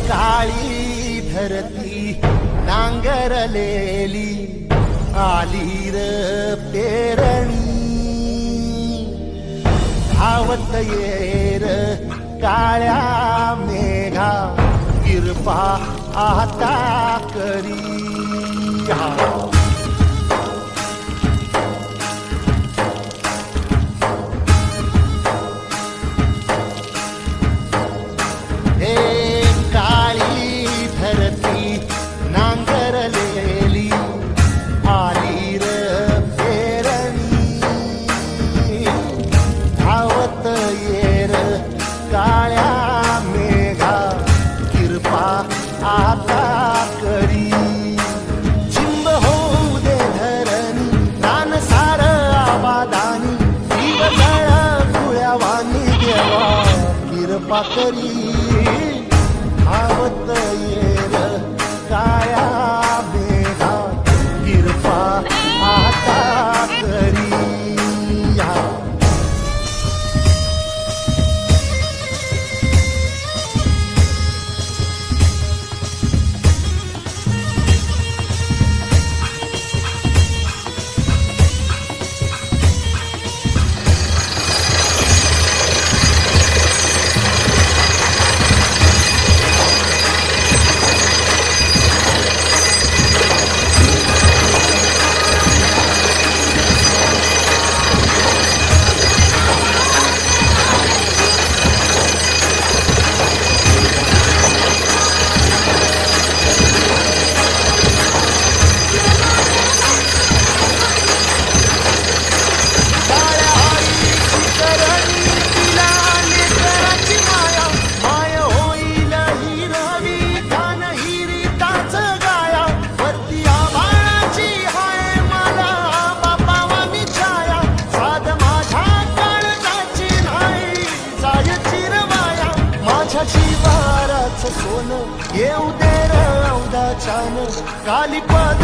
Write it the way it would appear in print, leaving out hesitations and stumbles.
काळी धरती नांगरलेली आली र पेरणी धावत येर काळ्या मेघा किरपा आता करी काळ्या मेघा किरपा आता करी चिंब होऊ दे धरणी रान सार आबादानी दिवसळ कुळ्यावानी देवा किरपा करी धावत येर काळ्या मेघा किरपा आता करी जीवाराच सोनं येऊ दे र औदाच्यानं काली पद